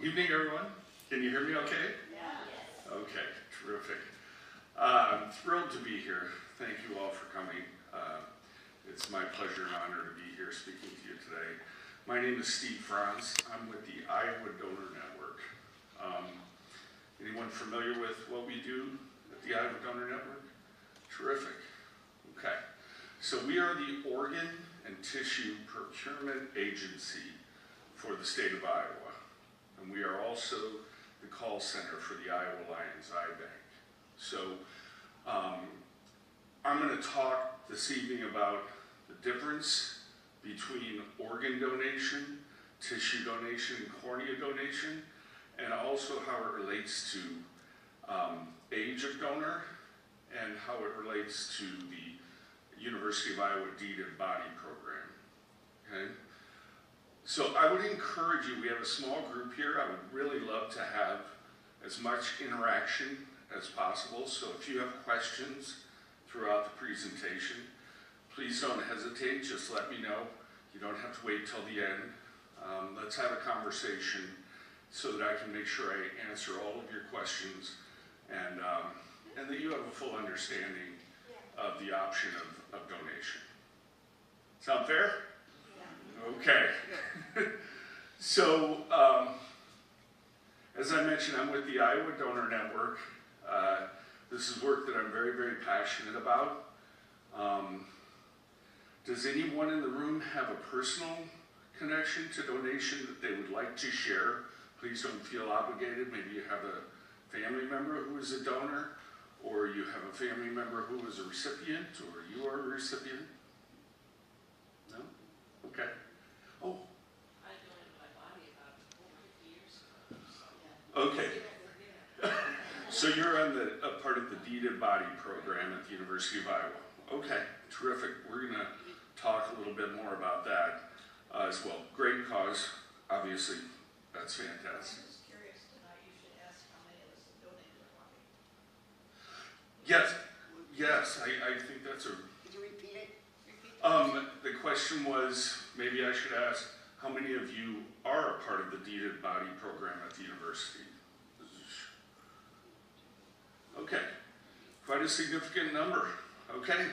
Evening, everyone. Can you hear me okay? Yeah. Okay, terrific. I'm thrilled to be here. Thank you all for coming. It's my pleasure and honor to be here speaking to you today. My name is Steve Frantz. I'm with the Iowa Donor Network. Anyone familiar with what we do at the Iowa Donor Network? Terrific. Okay. So we are the organ and tissue procurement agency for the state of Iowa. And we are also the call center for the Iowa Lions Eye Bank. So I'm going to talk this evening about the difference between organ donation, tissue donation, and cornea donation, and also how it relates to age of donor and how it relates to the University of Iowa Deeded Body Program. Okay? So I would encourage you, we have a small group here. I would really love to have as much interaction as possible. So if you have questions throughout the presentation, please don't hesitate, just let me know. You don't have to wait till the end. Let's have a conversation so that I can make sure I answer all of your questions and that you have a full understanding of the option of donation. Sound fair? Okay. So, as I mentioned, I'm with the Iowa Donor Network. This is work that I'm very, very passionate about. Does anyone in the room have a personal connection to donation that they would like to share? Please don't feel obligated. Maybe you have a family member who is a donor, or you have a family member who is a recipient, or you are a recipient. No? Okay. Oh. I donated my body about over 50 years ago. Okay. So you're on a part of the Deeded Body Program at the University of Iowa. Okay, terrific. We're going to talk a little bit more about that as well. Great cause, obviously. That's fantastic. I'm just curious tonight. You should ask how many of us have donated our body. Yes, I think that's a... Could you repeat it? The question was, maybe I should ask, how many of you are a part of the Deeded Body Program at the university? Okay, quite a significant number. Okay,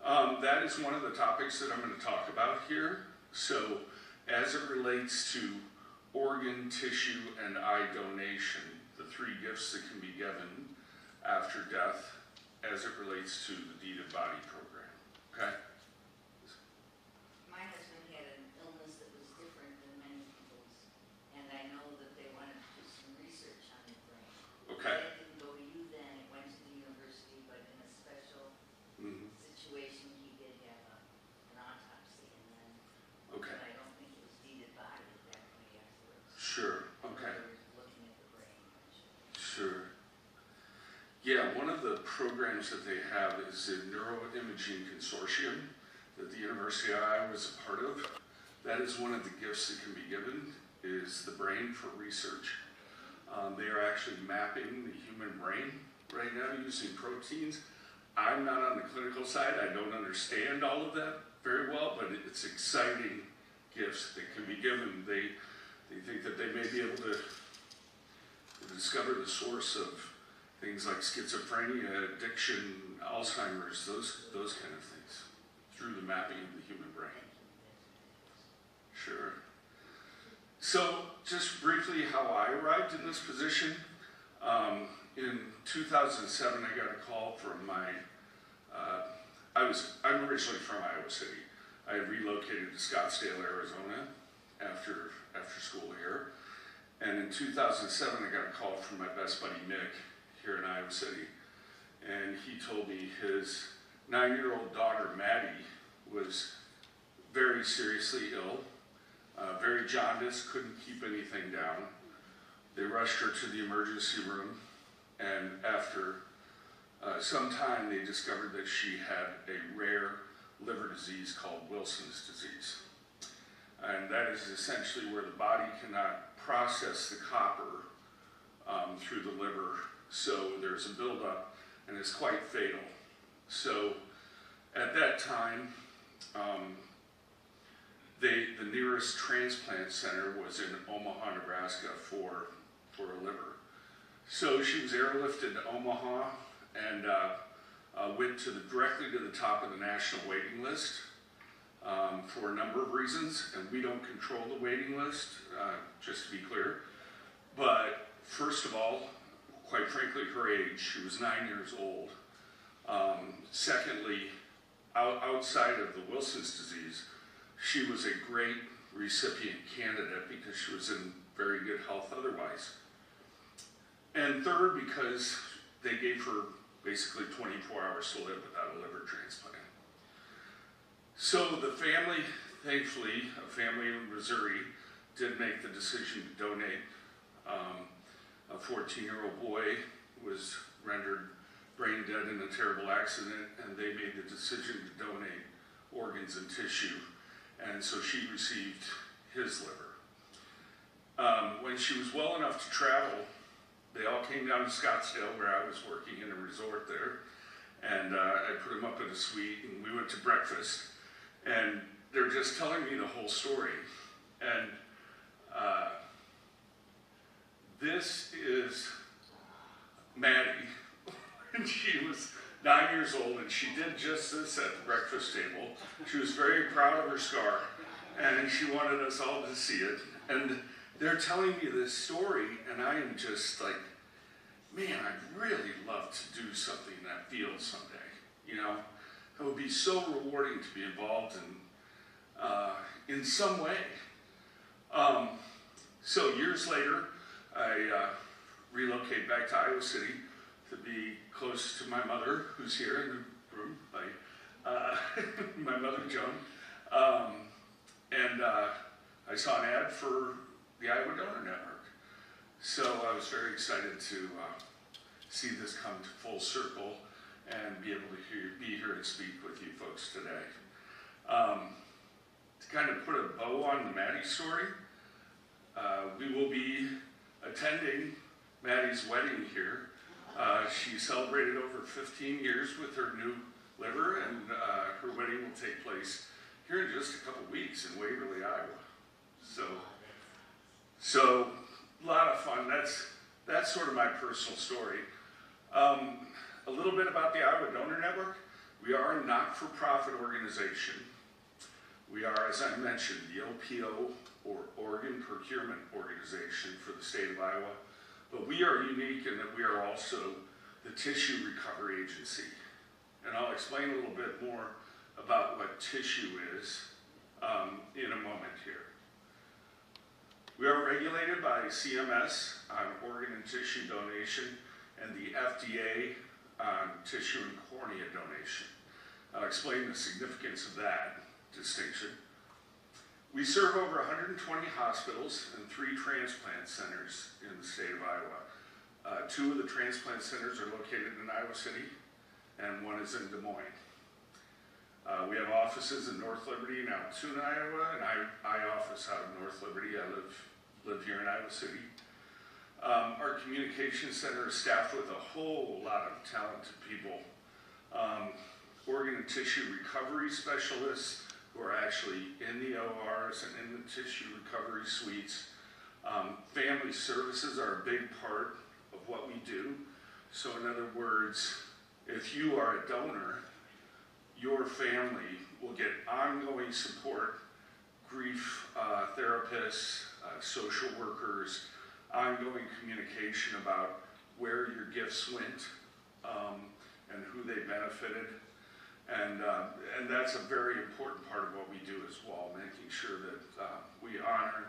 that is one of the topics that I'm going to talk about here. So, as it relates to organ, tissue, and eye donation, the three gifts that can be given after death as it relates to the Deeded Body Program. Okay? My husband had an illness that was different than many people's, and I know that they wanted to do some research on the brain. Okay. It didn't go to you then, it went to the university, but in a special situation, he did have an autopsy, and then, Okay. but I don't think it was deeded body exactly afterwards. Sure. Okay. They were looking at the brain. Sure. Yeah, one of the programs that they have is the Neuroimaging Consortium that the University of Iowa is a part of. That is one of the gifts that can be given, is the brain for research. They are actually mapping the human brain right now using proteins. I'm not on the clinical side. I don't understand all of that very well, but it's exciting gifts that can be given. They think that they may be able to discover the source of things like schizophrenia, addiction, Alzheimer's, those kind of things through the mapping of the human brain. Sure. So just briefly how I arrived in this position. In 2007, I got a call from my, I'm originally from Iowa City. I had relocated to Scottsdale, Arizona after school here. And in 2007, I got a call from my best buddy, Mick, here in Iowa City. And he told me his 9-year-old daughter, Maddie, was very seriously ill, very jaundiced, couldn't keep anything down. They rushed her to the emergency room, and after some time, they discovered that she had a rare liver disease called Wilson's disease. And that is essentially where the body cannot process the copper through the liver, so there's a buildup, and it's quite fatal. So at that time, the nearest transplant center was in Omaha, Nebraska for a liver. So she was airlifted to Omaha and went directly to the top of the national waiting list for a number of reasons, and we don't control the waiting list, just to be clear. But first of all, quite frankly, her age, she was 9 years old. Secondly, outside of the Wilson's disease, she was a great recipient candidate because she was in very good health otherwise. And third, because they gave her basically 24 hours to live without a liver transplant. So the family, thankfully, a family in Missouri, did make the decision to donate. A 14-year-old boy was rendered brain dead in a terrible accident, and they made the decision to donate organs and tissue, and so she received his liver. When she was well enough to travel, they all came down to Scottsdale, where I was working in a resort there, and I put them up in a suite, and we went to breakfast, and they're just telling me the whole story. And this is Maddie, and she was 9 years old, and she did just this at the breakfast table. She was very proud of her scar, and she wanted us all to see it. And they're telling me this story, and I am just like, man, I'd really love to do something in that field someday. You know, it would be so rewarding to be involved in some way. So years later, I relocated back to Iowa City to be close to my mother, who's here in the room, my mother, Joan. And I saw an ad for the Iowa Donor Network. So I was very excited to see this come to full circle and be able to be here and speak with you folks today. To kind of put a bow on the Maddie story, we will be attending Maddie's wedding here. She celebrated over 15 years with her new liver, and her wedding will take place here in just a couple weeks in Waverly, Iowa. So a lot of fun. That's sort of my personal story. A little bit about the Iowa Donor Network. We are a not-for-profit organization. We are, as I mentioned, the OPO, or Organ Procurement Organization for the state of Iowa. But we are unique in that we are also the Tissue Recovery Agency. And I'll explain a little bit more about what tissue is in a moment here. We are regulated by CMS on organ and tissue donation and the FDA on tissue and cornea donation. I'll explain the significance of that distinction. We serve over 120 hospitals and 3 transplant centers in the state of Iowa. 2 of the transplant centers are located in Iowa City, and 1 is in Des Moines. We have offices in North Liberty and Altoona, Iowa, and I office out of North Liberty. I live here in Iowa City. Our communication center is staffed with a whole lot of talented people. Organ and tissue recovery specialists who are actually in the ORs and in the tissue recovery suites. Family services are a big part of what we do. So in other words, if you are a donor, your family will get ongoing support, grief therapists, social workers, ongoing communication about where your gifts went and who they benefited. And that's a very important part of what we do as well, making sure that we honor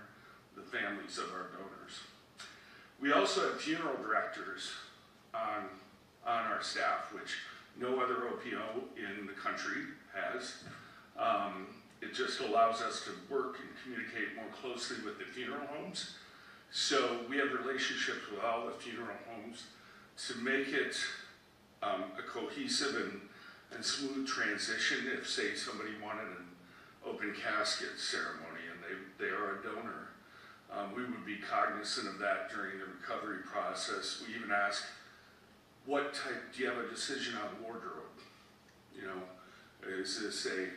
the families of our donors. We also have funeral directors on our staff, which no other OPO in the country has. It just allows us to work and communicate more closely with the funeral homes. So we have relationships with all the funeral homes to make it a cohesive and smooth transition. If, say, somebody wanted an open casket ceremony and they are a donor, we would be cognizant of that during the recovery process. We even ask, what type, do you have a decision on wardrobe? You know, is this a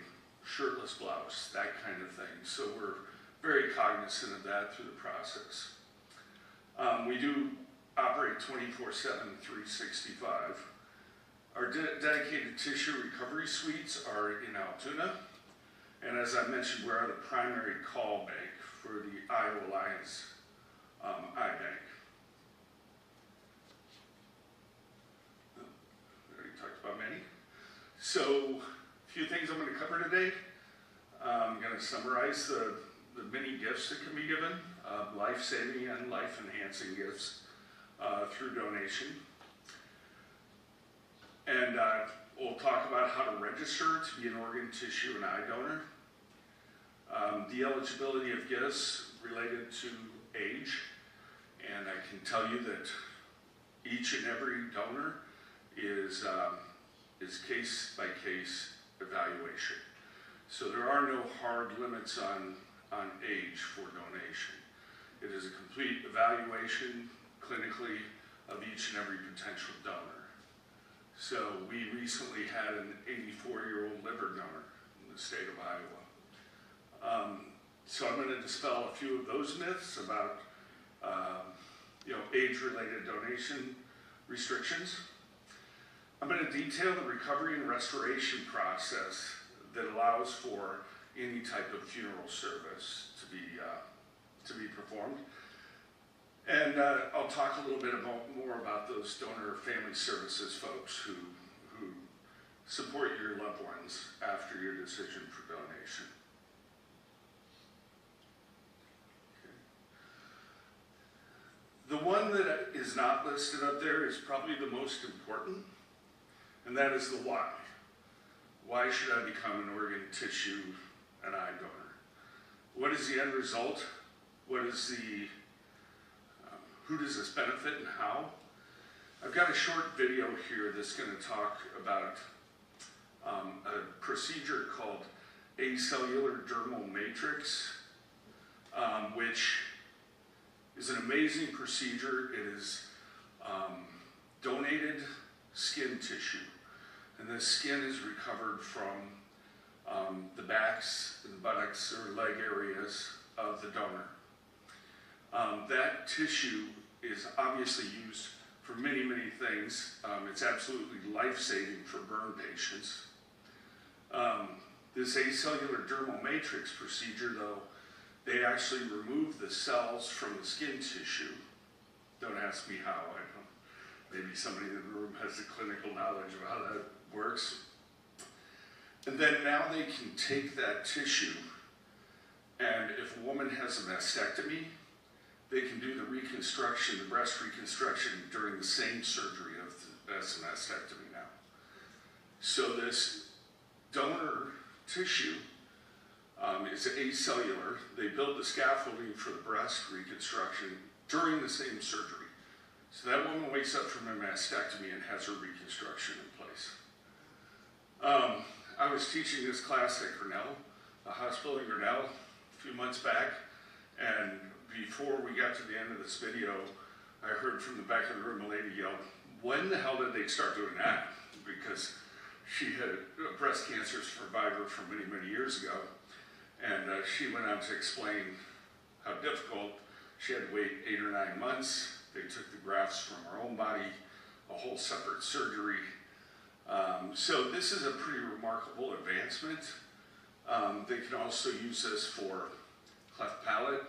shirtless blouse, that kind of thing. So we're very cognizant of that through the process. We do operate 24/7, 365. Our dedicated tissue recovery suites are in Altoona, and as I mentioned, we're the primary call bank for the Iowa Alliance Eye Bank. We already talked about many. So, a few things I'm going to cover today. I'm going to summarize the many gifts that can be given, life-saving and life-enhancing gifts through donation. And we'll talk about how to register to be an organ, tissue, and eye donor. The eligibility of gifts related to age. And I can tell you that each and every donor is case-by-case evaluation. So there are no hard limits on age for donation. It is a complete evaluation clinically of each and every potential donor. So we recently had an 84-year-old liver donor in the state of Iowa. So I'm going to dispel a few of those myths about age-related donation restrictions. I'm going to detail the recovery and restoration process that allows for any type of funeral service to be performed. And I'll talk a little bit more about those donor family services folks who support your loved ones after your decision for donation. Okay. The one that is not listed up there is probably the most important, and that is the why. Why should I become an organ, tissue, and eye donor? What is the end result? What is the who does this benefit and how? I've got a short video here that's going to talk about a procedure called acellular dermal matrix, which is an amazing procedure. It is donated skin tissue, and the skin is recovered from the backs and buttocks or leg areas of the donor. That tissue is obviously used for many, many things. It's absolutely life-saving for burn patients. This acellular dermal matrix procedure, though, they actually remove the cells from the skin tissue. Don't ask me how. I don't. Maybe somebody in the room has the clinical knowledge of how that works. And then now they can take that tissue, and if a woman has a mastectomy, they can do the reconstruction, the breast reconstruction, during the same surgery as a mastectomy now. So this donor tissue is acellular. They build the scaffolding for the breast reconstruction during the same surgery. So that woman wakes up from a mastectomy and has her reconstruction in place. I was teaching this class at Grinnell, a hospital in Grinnell, a few months back, and before we got to the end of this video, I heard from the back of the room a lady yell, "When the hell did they start doing that?" Because she had a breast cancer survivor from many, many years ago, and she went on to explain how difficult. She had to wait 8 or 9 months. They took the grafts from her own body, a whole separate surgery. So this is a pretty remarkable advancement. They can also use this for cleft palate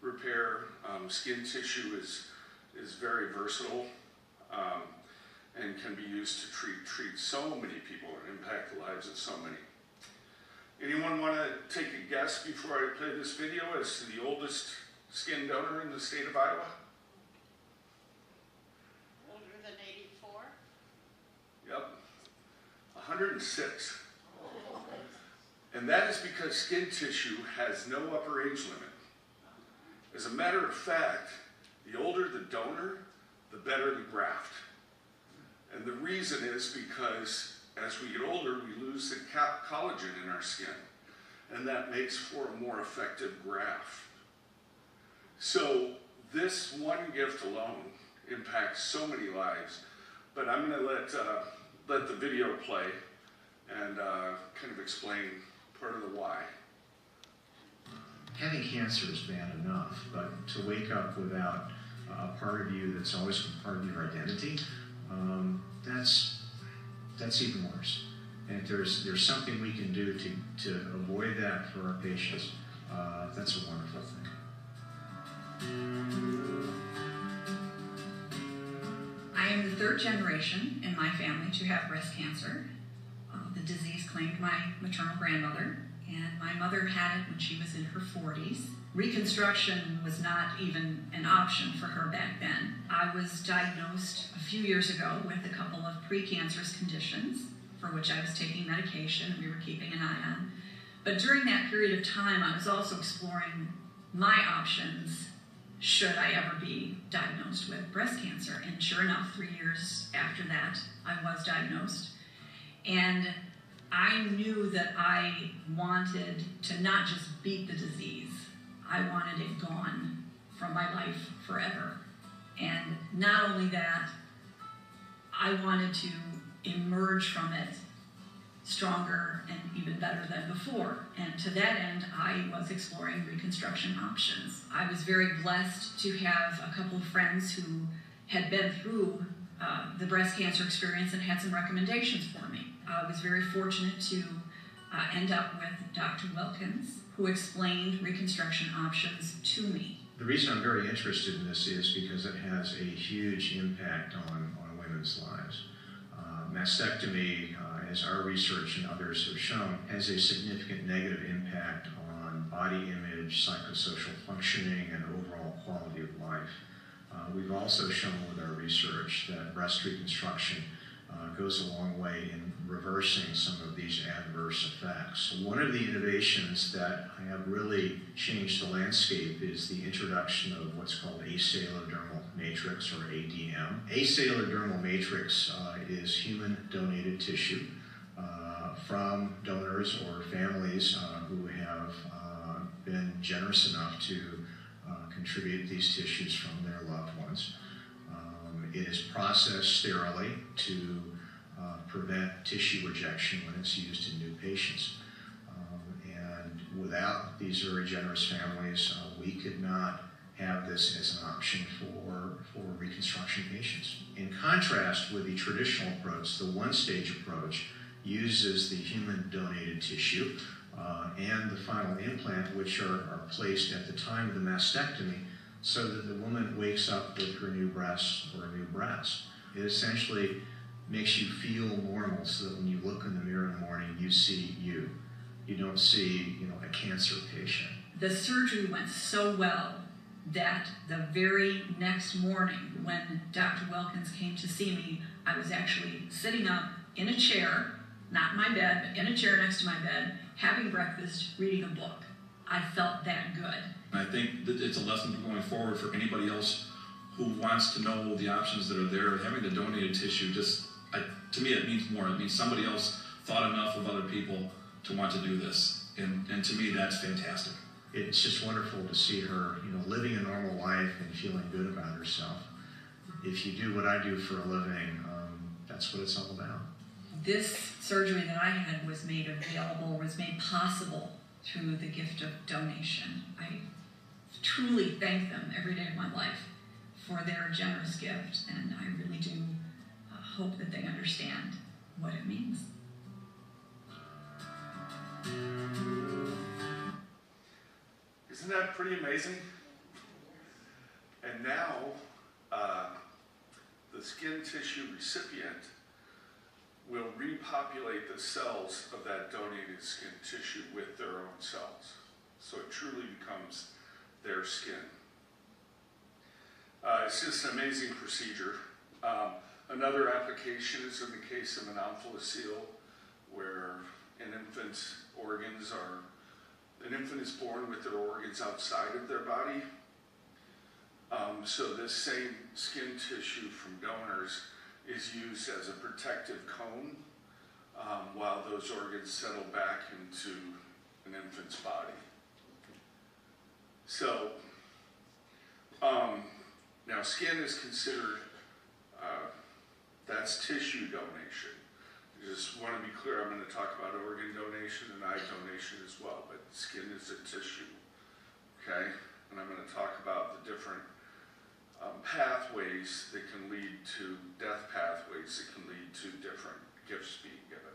repair. Skin tissue is very versatile and can be used to treat so many people and impact the lives of so many. Anyone want to take a guess before I play this video as to the oldest skin donor in the state of Iowa? Older than 84? Yep, 106. And that is because skin tissue has no upper age limit. As a matter of fact, the older the donor, the better the graft. And the reason is because as we get older, we lose the collagen in our skin, and that makes for a more effective graft. So this one gift alone impacts so many lives, but I'm going to let the video play and kind of explain part of the why. having cancer is bad enough, but to wake up without a part of you that's always been part of your identity, that's even worse. And if there's something we can do to avoid that for our patients, that's a wonderful thing. I am the third generation in my family to have breast cancer. The disease claimed my maternal grandmother, and my mother had it when she was in her 40s. Reconstruction was not even an option for her back then. I was diagnosed a few years ago with a couple of precancerous conditions for which I was taking medication and we were keeping an eye on. But during that period of time, I was also exploring my options should I ever be diagnosed with breast cancer. And sure enough, 3 years after that, I was diagnosed. And I knew that I wanted to not just beat the disease, I wanted it gone from my life forever. And not only that, I wanted to emerge from it stronger and even better than before. And to that end, I was exploring reconstruction options. I was very blessed to have a couple of friends who had been through the breast cancer experience and had some recommendations for me. I was very fortunate to end up with Dr. Wilkins, who explained reconstruction options to me. The reason I'm very interested in this is because it has a huge impact on women's lives. Mastectomy, as our research and others have shown, has a significant negative impact on body image, psychosocial functioning, and overall quality of life. We've also shown with our research that breast reconstruction goes a long way in reversing some of these adverse effects. One of the innovations that have really changed the landscape is the introduction of what's called acellular dermal matrix, or ADM. Acellular dermal matrix is human donated tissue from donors or families who have been generous enough to contribute these tissues from their loved ones. It is processed sterilely to prevent tissue rejection when it's used in new patients. And without these very generous families, we could not have this as an option for reconstruction patients. In contrast with the traditional approach, the one-stage approach uses the human donated tissue and the final implant, which are placed at the time of the mastectomy, so that the woman wakes up with her new breast or a new breast. It essentially makes you feel normal, so that when you look in the mirror in the morning, you see you. You don't see, a cancer patient. The surgery went so well that the very next morning when Dr. Wilkins came to see me, I was actually sitting up in a chair, not my bed, but in a chair next to my bed, having breakfast, reading a book. I felt that good. I think that it's a lesson for going forward for anybody else who wants to know the options that are there. Having the donated tissue, to me, it means more. It means somebody else thought enough of other people to want to do this. And to me, that's fantastic. It's just wonderful to see her, living a normal life and feeling good about herself. If you do what I do for a living, that's what it's all about. This surgery that I had was made available, was made possible through the gift of donation. I truly thank them every day of my life for their generous gift, and I really do hope that they understand what it means. Isn't that pretty amazing? And now, the skin tissue recipient will repopulate the cells of that donated skin tissue with their own cells. So it truly becomes their skin. It's just an amazing procedure. Another application is in the case of an omphalocele, where an infant is born with their organs outside of their body. So this same skin tissue from donors is used as a protective cone while those organs settle back into an infant's body. So now skin is considered, that's tissue donation. I just want to be clear, I'm going to talk about organ donation and eye donation as well, but skin is a tissue okay? And I'm going to talk about the different pathways that can lead to, death pathways that can lead to different gifts being given.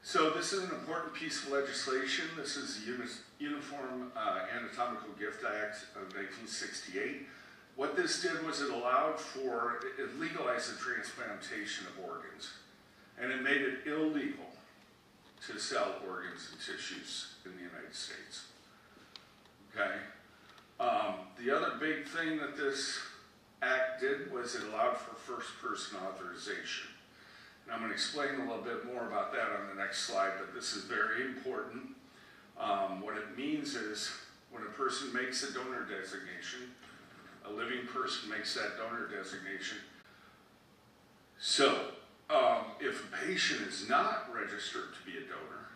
So this is an important piece of legislation. This is the Uniform Anatomical Gift Act of 1968. What this did was it allowed for, it legalized the transplantation of organs, and it made it illegal to sell organs and tissues in the United States. Okay? The other big thing that this act did was it allowed for first-person authorization. And I'm going to explain a little bit more about that on the next slide, but this is very important. What it means is when a person makes a donor designation, a living person makes that donor designation. So, if a patient is not registered to be a donor,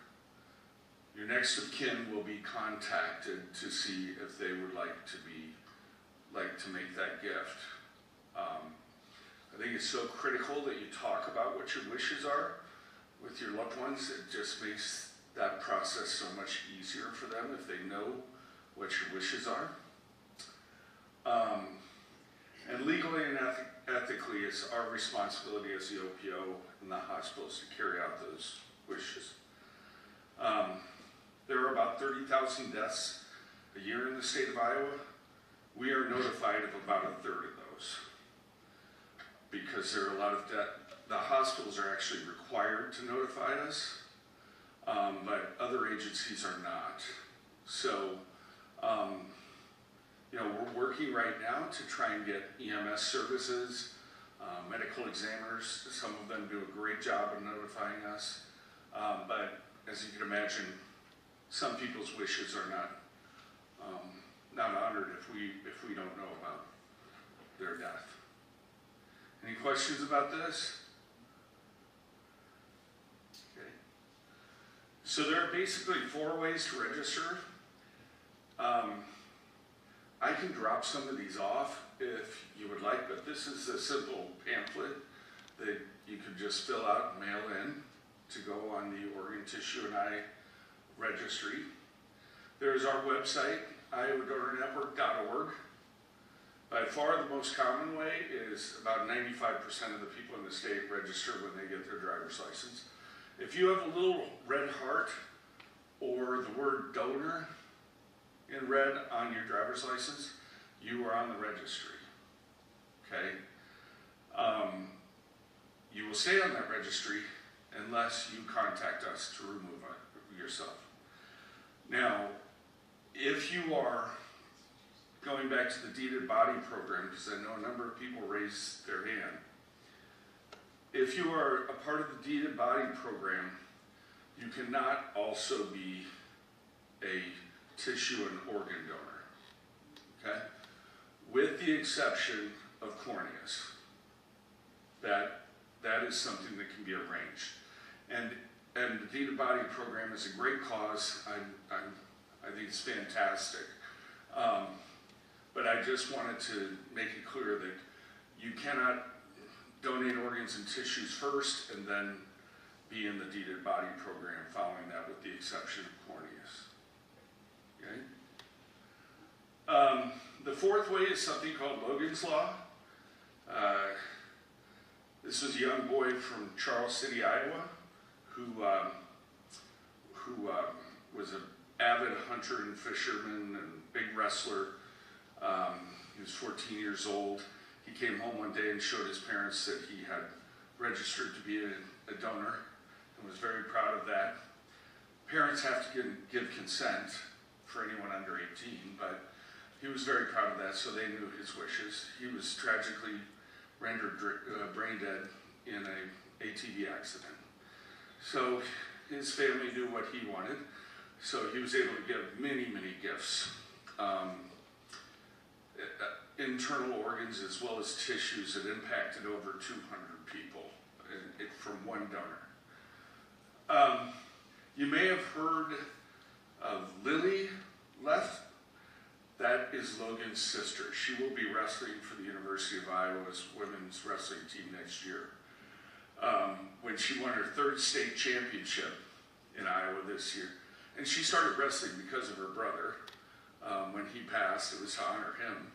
your next of kin will be contacted to see if they would like to make that gift. I think it's so critical that you talk about what your wishes are with your loved ones. It just makes that process so much easier for them if they know what your wishes are. And legally and ethically, it's our responsibility as the OPO and the hospitals to carry out those wishes. There are about 30,000 deaths a year in the state of Iowa. We are notified of about a third of those because there are a lot of the hospitals are actually required to notify us, but other agencies are not. So, you know, we're working right now to try and get EMS services, medical examiners. Some of them do a great job of notifying us, but as you can imagine, some people's wishes are not honored if we don't know about their death. Any questions about this? Okay. So there are basically 4 ways to register. I can drop some of these off if you would like, but this is a simple pamphlet that you could just fill out and mail in to go on the Organ, Tissue, and Eye Registry. There's our website, iowadonornetwork.org. By far the most common way is about 95% of the people in the state register when they get their driver's license. If you have a little red heart or the word donor in red on your driver's license, you are on the registry, okay? You will stay on that registry unless you contact us to remove yourself. Now, if you are going back to the deeded body program, because I know a number of people raised their hand, if you are a part of the deeded body program, you cannot also be a tissue and organ donor, okay? With the exception of corneas. That is something that can be arranged. And the deeded body program is a great cause. I think it's fantastic. But I just wanted to make it clear that you cannot donate organs and tissues first and then be in the deeded body program following that, with the exception of corneas. Okay? The 4th way is something called Logan's Law. This was a young boy from Charles City, Iowa, who was an avid hunter and fisherman and big wrestler. He was 14 years old. He came home one day and showed his parents that he had registered to be a donor and was very proud of that. Parents have to give consent for anyone under 18, but he was very proud of that, so they knew his wishes. He was tragically rendered brain dead in an ATV accident. So his family knew what he wanted, so he was able to give many, many gifts. Internal organs as well as tissues that impacted over 200 people from one donor. You may have heard of Lily Left. That is Logan's sister. She will be wrestling for the University of Iowa's women's wrestling team next year. When she won her 3rd state championship in Iowa this year, And she started wrestling because of her brother. When he passed, it was to honor him.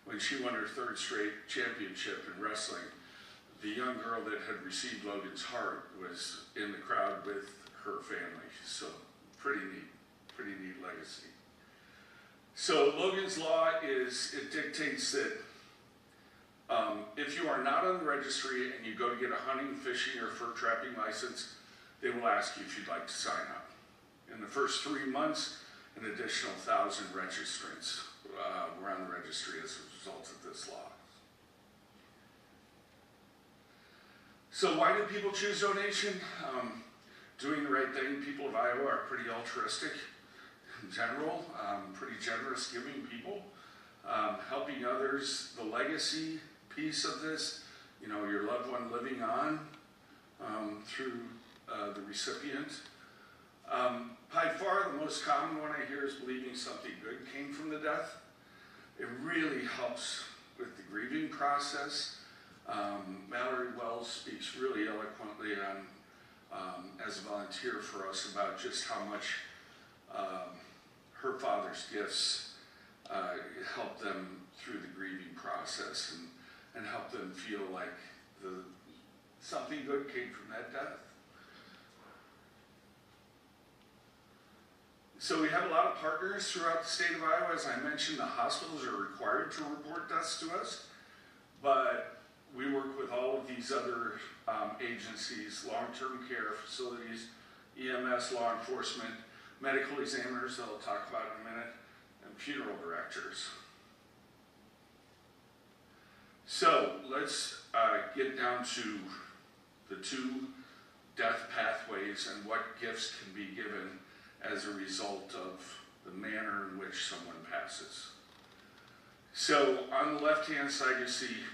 When she won her 3rd straight championship in wrestling, the young girl that had received Logan's heart was in the crowd with her family. So pretty neat legacy. So Logan's Law it dictates that if you are not on the registry and you go to get a hunting, fishing, or fur trapping license, they will ask you if you'd like to sign up. In the first 3 months, an additional 1,000 registrants were on the registry as a result of this law. So why do people choose donation? Doing the right thing. People of Iowa are pretty altruistic in general, pretty generous giving people. Helping others, the legacy piece of this, you know, your loved one living on through the recipient. By far the most common one I hear is believing something good came from the death. It really helps with the grieving process. Mallory Wells speaks really eloquently as a volunteer for us about just how much her father's gifts helped them through the grieving process and helped them feel like something good came from that death. So we have a lot of partners throughout the state of Iowa. As I mentioned, the hospitals are required to report deaths to us, but we work with all of these other agencies, long-term care facilities, EMS, law enforcement, medical examiners that I'll talk about in a minute, and funeral directors. So let's get down to the 2 death pathways and what gifts can be given as a result of the manner in which someone passes. So on the left-hand side, you see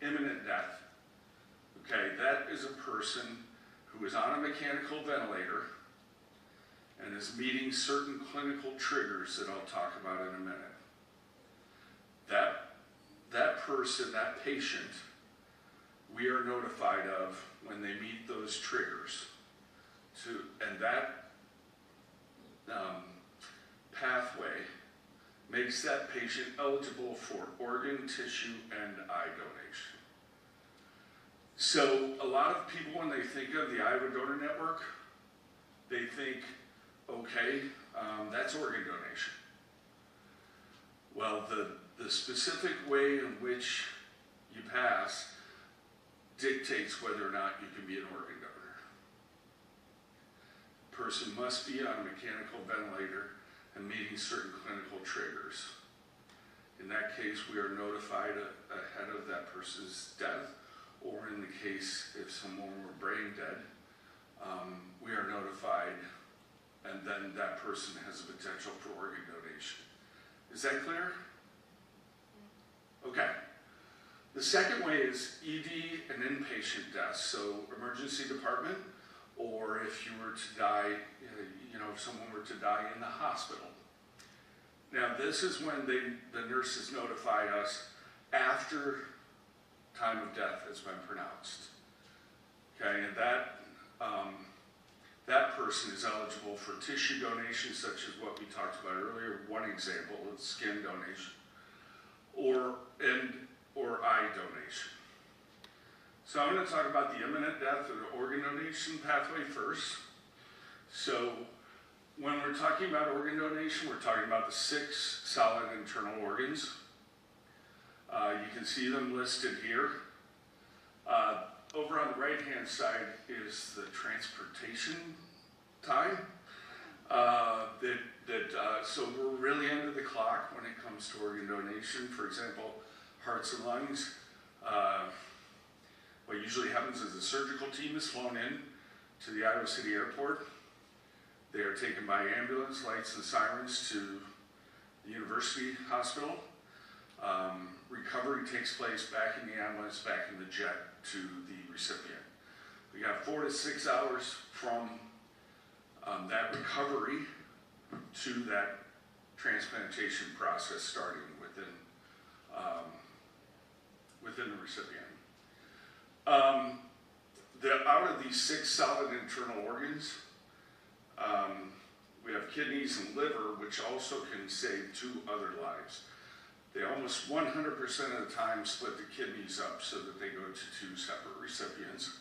imminent death. Okay, that is a person who is on a mechanical ventilator and is meeting certain clinical triggers that I'll talk about in a minute. That person, that patient, we are notified of when they meet those triggers. And that pathway makes that patient eligible for organ, tissue, and eye donation. So a lot of people, when they think of the Iowa Donor Network, they think, okay, that's organ donation. Well, the specific way in which you pass dictates whether or not you can be an organ donor. A person must be on a mechanical ventilator and meeting certain clinical triggers. In that case, we are notified ahead of that person's death, or in the case if someone were brain dead, we are notified, and then that person has a potential for organ donation. Is that clear? Okay. The second way is ED and inpatient deaths, so emergency department, or if you were to die, if someone were to die in the hospital. Now this is when the nurses notify us after time of death has been pronounced. Okay, and that person is eligible for tissue donation, such as what we talked about earlier. One example is skin donation, or eye donation. So I'm going to talk about the imminent death or the organ donation pathway first. So when we're talking about organ donation, we're talking about the 6 solid internal organs. You can see them listed here. Over on the right-hand side is the transportation time. So we're really under the clock when it comes to organ donation. For example, hearts and lungs. What usually happens is the surgical team is flown in to the Iowa City Airport. They are taken by ambulance, lights and sirens to the University Hospital. Recovery takes place back in the ambulance, back in the jet to the recipient. We got 4 to 6 hours from that recovery to that transplantation process starting within the recipient. Out of these 6 solid internal organs, We have kidneys and liver, which also can save 2 other lives. They almost 100% of the time split the kidneys up so that they go to 2 separate recipients.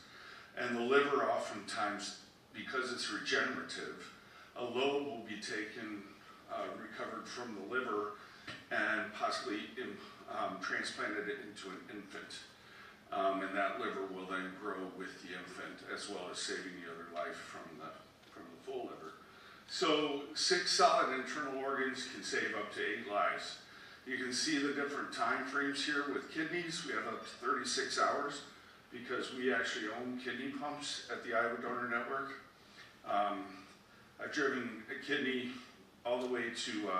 And the liver oftentimes, because it's regenerative, a lobe will be taken, recovered from the liver, and possibly transplanted into an infant. And that liver will then grow with the infant, as well as saving the other life from the full liver. So 6 solid internal organs can save up to 8 lives. You can see the different time frames here. With kidneys, we have up to 36 hours because we actually own kidney pumps at the Iowa Donor Network. I've driven a kidney all the way to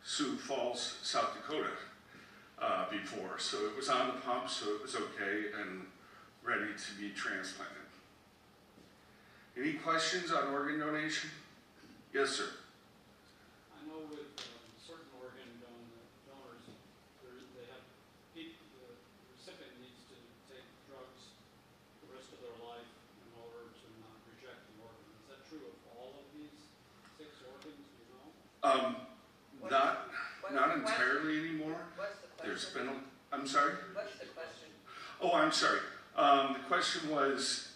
Sioux Falls, South Dakota before. So it was on the pump, so it was okay and ready to be transplanted. Any questions on organ donation? Yes, sir. I know with certain organ donors, they have the recipient needs to take drugs the rest of their life in order to not reject the organ. Is that true of all of these 6 organs? Do you know? Not entirely anymore. What's the question? There's been I'm sorry? What's the question? Oh, I'm sorry. The question was,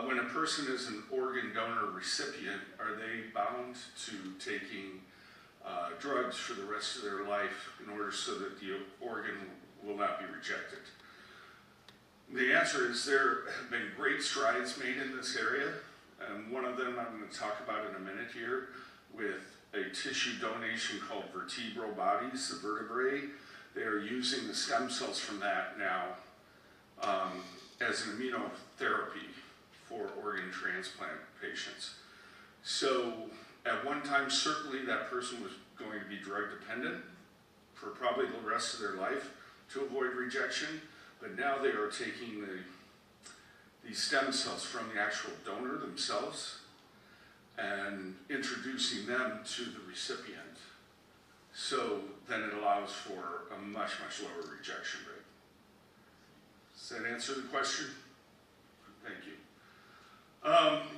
when a person is an organ donor recipient, are they bound to taking drugs for the rest of their life in order so that the organ will not be rejected? The answer is there have been great strides made in this area. One of them I'm going to talk about in a minute here with a tissue donation called vertebral bodies, the vertebrae. They are using the stem cells from that now as an immunotherapy for organ transplant patients. So at one time, certainly that person was going to be drug dependent for probably the rest of their life to avoid rejection, but now they are taking the stem cells from the actual donor themselves and introducing them to the recipient. So then it allows for a much, much lower rejection rate. Does that answer the question? Thank you.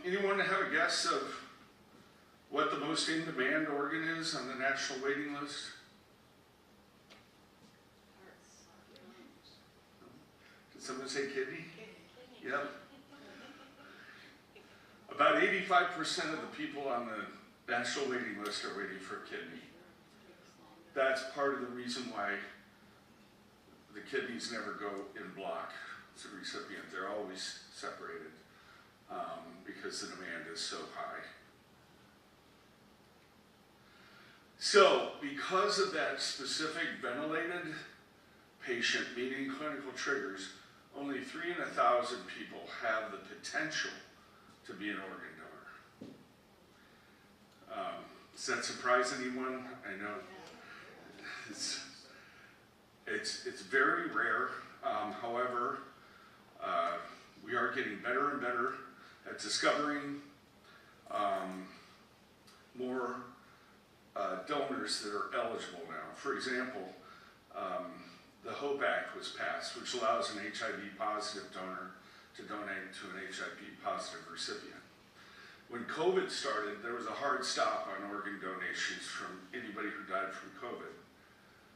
Anyone have a guess of what the most in-demand organ is on the national waiting list? Did someone say kidney? Yep. About 85% of the people on the national waiting list are waiting for a kidney. That's part of the reason why the kidneys never go in block to the recipient. They're always separated because the demand is so high. So, because of that specific ventilated patient meeting clinical triggers, only 3 in 1,000 people have the potential to be an organ donor. Does that surprise anyone? I know it's very rare. However, we are getting better and better at discovering more donors that are eligible now. For example, the HOPE Act was passed, which allows an HIV positive donor to donate to an HIV positive recipient. When COVID started, there was a hard stop on organ donations from anybody who died from COVID.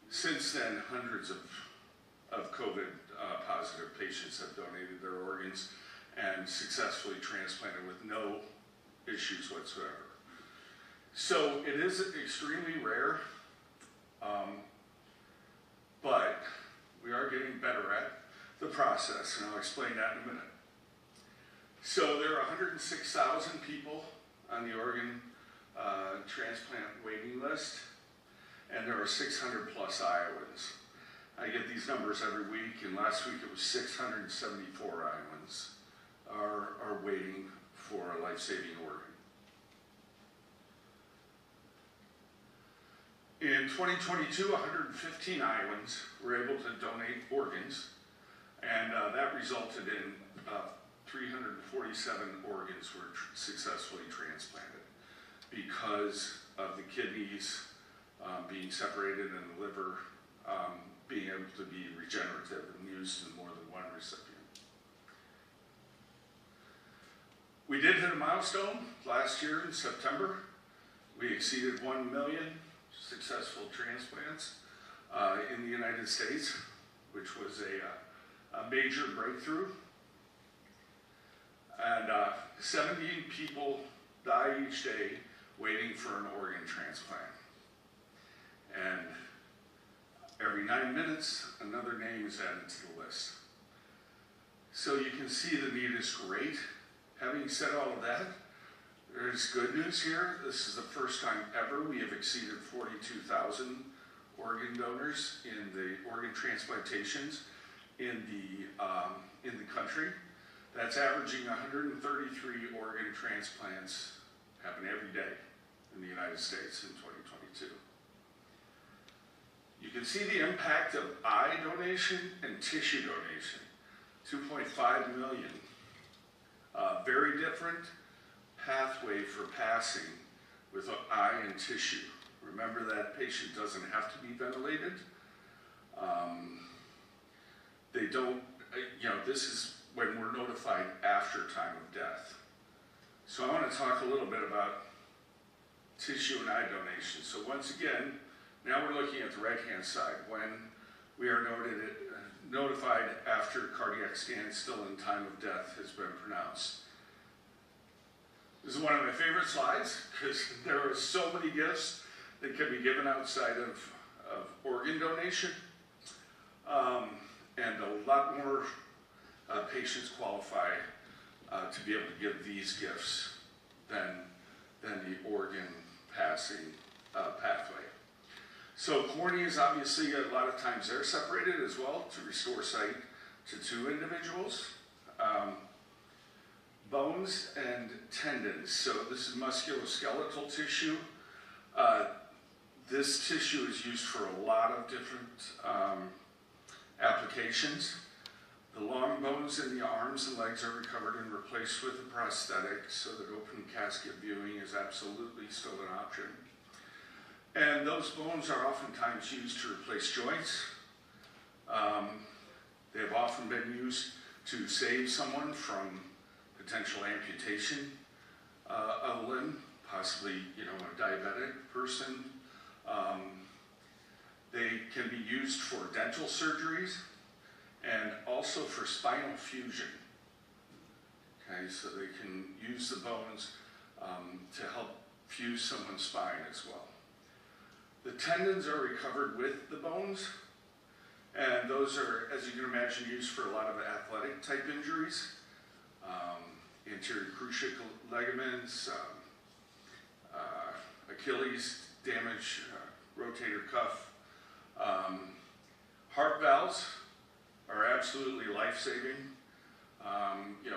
Since then, hundreds of COVID positive patients have donated their organs and successfully transplanted with no issues whatsoever. So it is extremely rare, but we are getting better at the process, and I'll explain that in a minute. So there are 106,000 people on the organ transplant waiting list, and there are 600 plus Iowans. I get these numbers every week, and last week it was 674 Iowans are waiting for a life-saving organ. In 2022, 115 Iowans were able to donate organs, and that resulted in 347 organs were successfully transplanted because of the kidneys being separated and the liver being able to be regenerative and used in more than one recipient. We did hit a milestone last year in September. We exceeded 1 million successful transplants in the United States, which was a major breakthrough. And 17 people die each day waiting for an organ transplant. And every 9 minutes, another name is added to the list. So you can see the need is great. Having said all of that, there's good news here. This is the first time ever we have exceeded 42,000 organ donors in the organ transplantations in the country. That's averaging 133 organ transplants happen every day in the United States in 2022. You can see the impact of eye donation and tissue donation, 2.5 million. Very different pathway for passing with eye and tissue. Remember, that patient doesn't have to be ventilated. They don't, this is when we're notified after time of death. So I want to talk a little bit about tissue and eye donation. So once again, now we're looking at the right-hand side when we are notified after cardiac standstill and time of death has been pronounced. This is one of my favorite slides because there are so many gifts that can be given outside of organ donation. And a lot more patients qualify to be able to give these gifts than the organ passing pathway. So corneas, obviously, a lot of times they're separated as well to restore sight to 2 individuals. Bones and tendons. So this is musculoskeletal tissue. This tissue is used for a lot of different applications. The long bones in the arms and legs are recovered and replaced with a prosthetic so that open casket viewing is absolutely still an option. And those bones are oftentimes used to replace joints. They have often been used to save someone from potential amputation of a limb, possibly, a diabetic person. They can be used for dental surgeries and also for spinal fusion. Okay, so they can use the bones to help fuse someone's spine as well. The tendons are recovered with the bones, and those are, as you can imagine, used for a lot of athletic type injuries. Anterior cruciate ligaments, Achilles damage, rotator cuff. Heart valves are absolutely life-saving.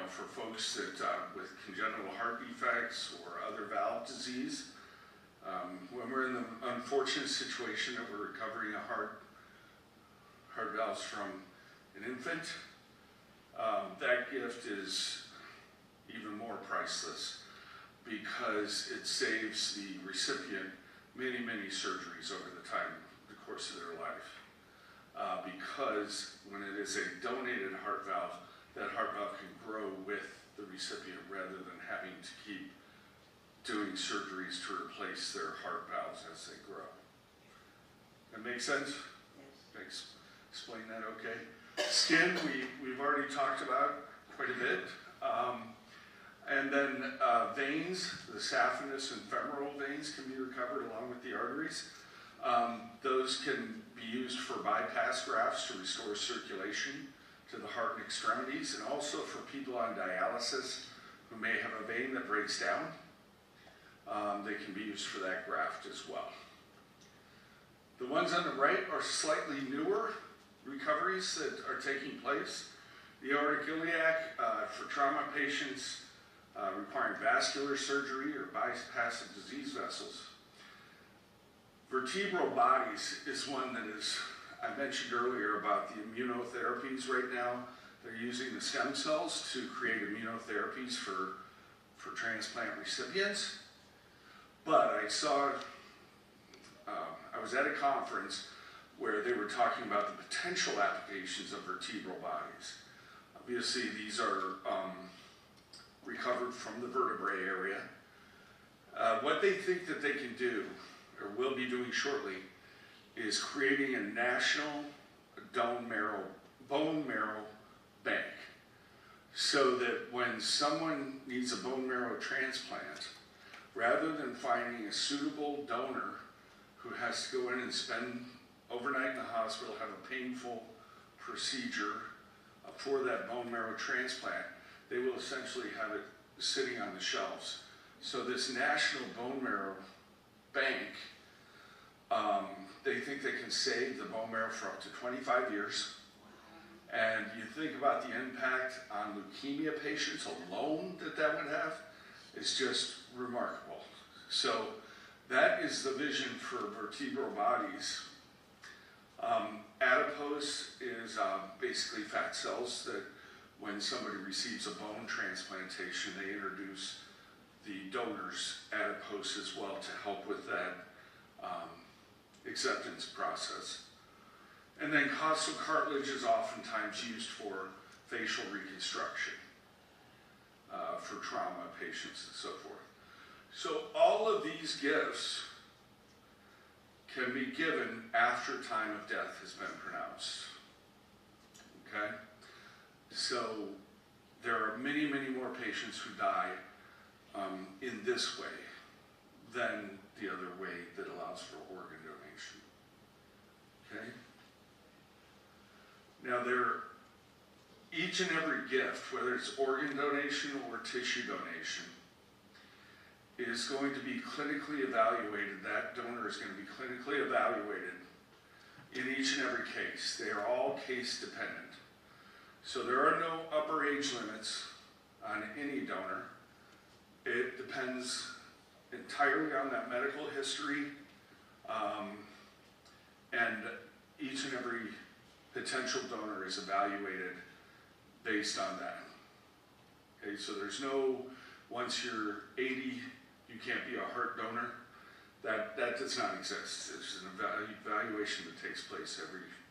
For folks that with congenital heart defects or other valve disease, when we're in the unfortunate situation that we're recovering a heart valves from an infant, that gift is even more priceless because it saves the recipient many, many surgeries over the course of their life. Because when it is a donated heart valve, that heart valve can grow with the recipient rather than having to keep doing surgeries to replace their heart valves as they grow. That make sense? Yes. Explain that okay? Skin, we've already talked about quite a bit. And then veins, the saphenous and femoral veins can be recovered along with the arteries. Those can be used for bypass grafts to restore circulation to the heart and extremities, and also for people on dialysis who may have a vein that breaks down. They can be used for that graft as well. The ones on the right are slightly newer recoveries that are taking place. The aortic iliac for trauma patients requiring vascular surgery or bypass of disease vessels. Vertebral bodies is one that is, I mentioned earlier about the immunotherapies right now. They're using the stem cells to create immunotherapies for transplant recipients. But I saw, I was at a conference where they were talking about the potential applications of vertebral bodies. Obviously, these are recovered from the vertebrae area. What they think that they can do, or will be doing shortly, is creating a national bone marrow bank. So that when someone needs a bone marrow transplant, rather than finding a suitable donor who has to go in and spend overnight in the hospital, have a painful procedure for that bone marrow transplant, they will essentially have it sitting on the shelves. So this national bone marrow bank, they think they can save the bone marrow for up to 25 years. And you think about the impact on leukemia patients alone that would have, it's just remarkable. So that is the vision for vertebral bodies. Adipose is basically fat cells that when somebody receives a bone transplantation, they introduce the donor's adipose as well to help with that acceptance process. And then costal cartilage is oftentimes used for facial reconstruction, for trauma patients and so forth. So all of these gifts can be given after time of death has been pronounced. Okay? So there are many, many more patients who die in this way than the other way that allows for organ donation. Okay? Now each and every gift, whether it's organ donation or tissue donation, is going to be clinically evaluated. That donor is going to be clinically evaluated in each and every case. They are all case dependent. So there are no upper age limits on any donor. It depends entirely on that medical history, and each and every potential donor is evaluated based on that. Okay, so there's no, once you're 80, you can't be a heart donor. That does not exist. There's an evaluation that takes place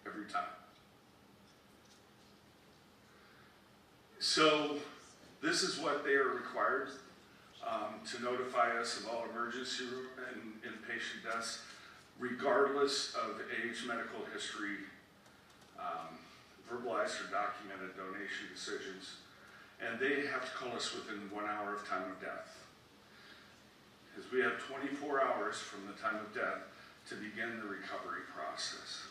every time. So this is what they are required to notify us of all emergency room and inpatient deaths, regardless of age, medical history, verbalized or documented donation decisions, and they have to call us within 1 hour of time of death. Because we have 24 hours from the time of death to begin the recovery process.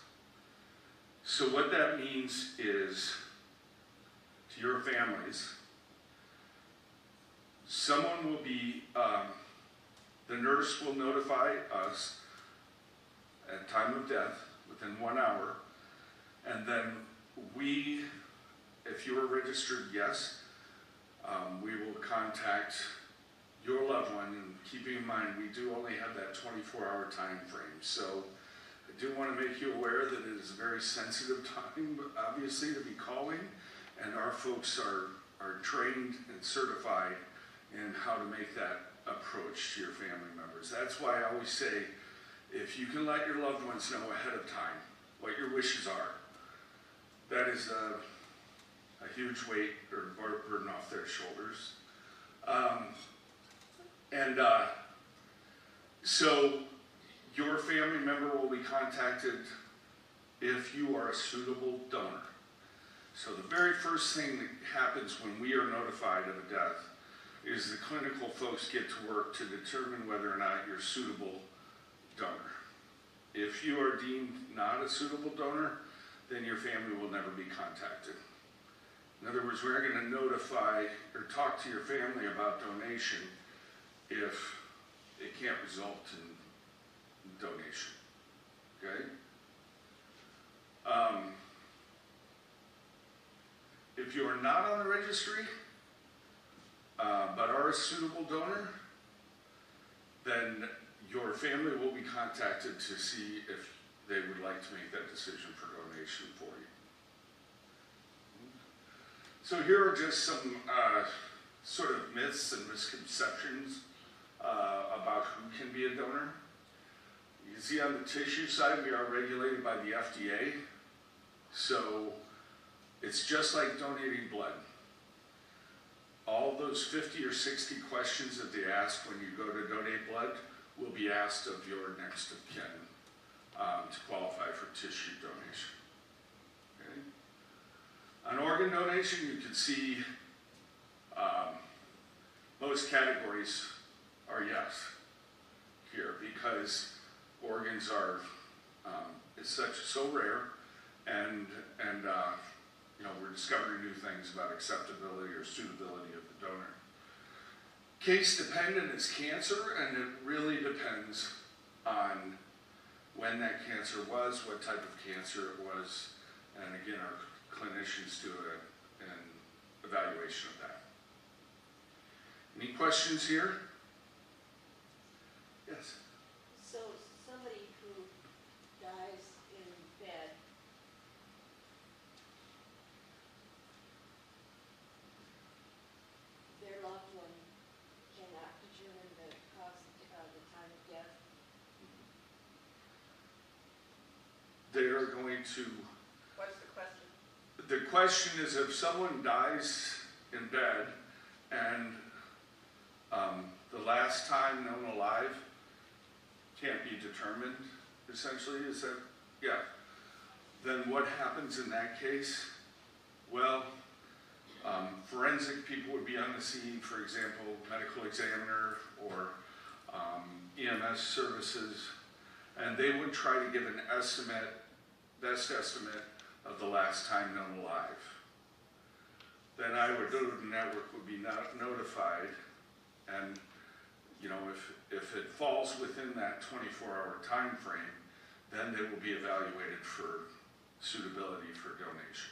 So what that means is, to your families, someone will be, the nurse will notify us at time of death within 1 hour, and then we, if you are registered, yes, we will contact your loved one, and keeping in mind we do only have that 24-hour time frame. So I do want to make you aware that it is a very sensitive time, obviously, to be calling, and our folks are trained and certified in how to make that approach to your family members. That's why I always say, if you can let your loved ones know ahead of time what your wishes are, that is a huge weight or burden off their shoulders. So your family member will be contacted if you are a suitable donor. So the very first thing that happens when we are notified of a death is the clinical folks get to work to determine whether or not you're a suitable donor. If you are deemed not a suitable donor, then your family will never be contacted. In other words, we're not going to notify or talk to your family about donation if it can't result in donation. Okay? If you are not on the registry, but are a suitable donor, then your family will be contacted to see if they would like to make that decision for donation for you. So here are just some sort of myths and misconceptions about who can be a donor. You can see on the tissue side, we are regulated by the FDA. So it's just like donating blood. all those 50 or 60 questions that they ask when you go to donate blood will be asked of your next of kin to qualify for tissue donation. Okay? On organ donation, you can see most categories are yes here because organs are so rare, and you know, we're discovering new things about acceptability or suitability of the donor. Case dependent is cancer, and it really depends on when that cancer was, what type of cancer it was, and again, our clinicians do an evaluation of that. Any questions here? Yes? So somebody who dies in bed, their loved one cannot determine the cause, the time of death? They are going to, What's the question? the question is if someone dies in bed and the last time known alive can't be determined, essentially, is that, yeah. Then what happens in that case? Well, forensic people would be on the scene, for example, medical examiner or EMS services, and they would try to give an estimate, best estimate of the last time known alive. Then I would go to the network, would be notified, and you know, if it falls within that 24-hour time frame, then they will be evaluated for suitability for donation.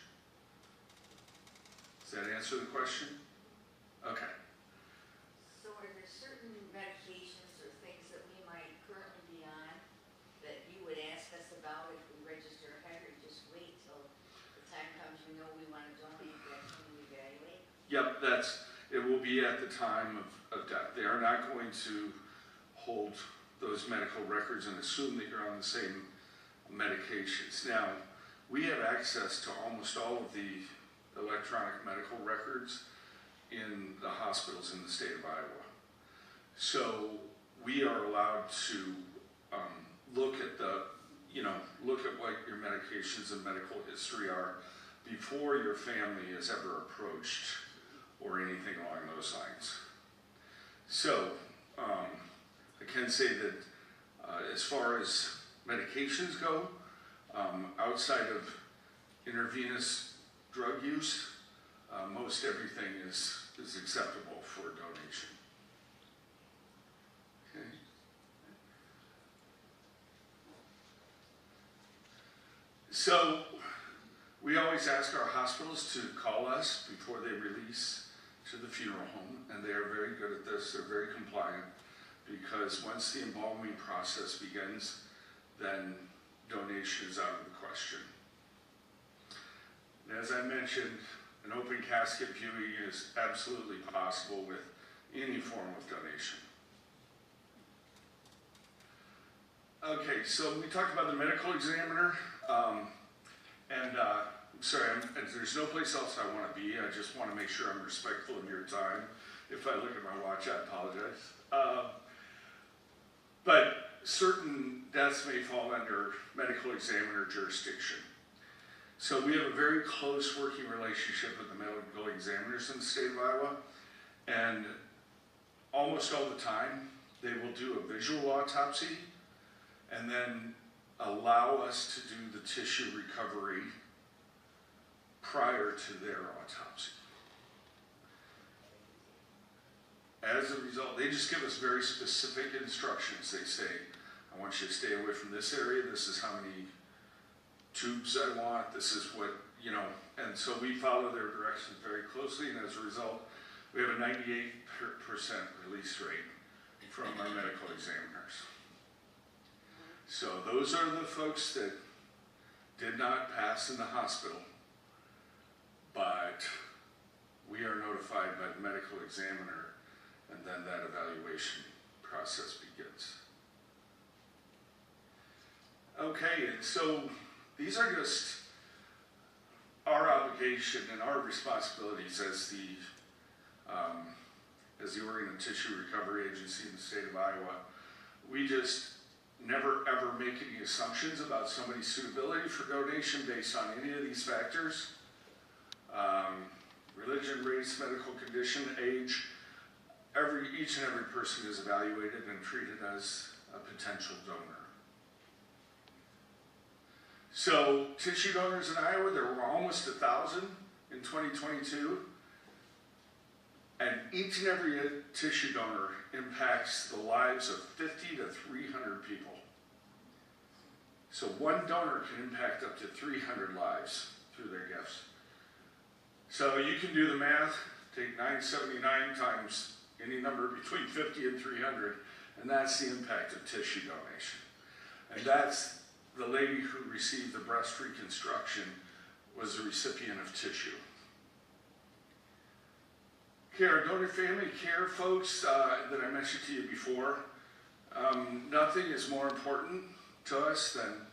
Does that answer the question? Okay. So are there certain medications or things that we might currently be on that you would ask us about if we register ahead, or just wait till the time comes we know we want to donate, that's when we evaluate? Yep, it will be at the time of death. They are not going to hold those medical records and assume that you're on the same medications. Now, we have access to almost all of the electronic medical records in the hospitals in the state of Iowa. So we are allowed to look at what your medications and medical history are before your family is ever approached or anything along those lines. So I can say that as far as medications go, outside of intravenous drug use, most everything is acceptable for donation. Okay. So we always ask our hospitals to call us before they release to the funeral home, and they are very good at this. They're very compliant, because once the embalming process begins, then donation is out of the question. And as I mentioned, an open casket viewing is absolutely possible with any form of donation. Okay, so we talked about the medical examiner, there's no place else I want to be. I just want to make sure I'm respectful of your time. If I look at my watch, I apologize. But certain deaths may fall under medical examiner jurisdiction. So we have a very close working relationship with the medical examiners in the state of Iowa, and almost all the time they will do a visual autopsy and then allow us to do the tissue recovery prior to their autopsy. As a result, they just give us very specific instructions. They say, I want you to stay away from this area, this is how many tubes I want, this is what, you know, and so we follow their directions very closely, and as a result, we have a 98% release rate from our medical examiners. So those are the folks that did not pass in the hospital, but we are notified by the medical examiner, and then that evaluation process begins. Okay, and so these are just our obligation and our responsibilities as the as the Organ and Tissue Recovery Agency in the state of Iowa, we just never ever make any assumptions about somebody's suitability for donation based on any of these factors. Religion, race, medical condition, age, each and every person is evaluated and treated as a potential donor. So, tissue donors in Iowa, there were almost 1,000 in 2022. And each and every tissue donor impacts the lives of 50 to 300 people. So one donor can impact up to 300 lives through their gifts. So you can do the math, take 979 times any number between 50 and 300, and that's the impact of tissue donation. And that's the lady who received the breast reconstruction was the recipient of tissue. Okay, our donor family care folks that I mentioned to you before, nothing is more important to us than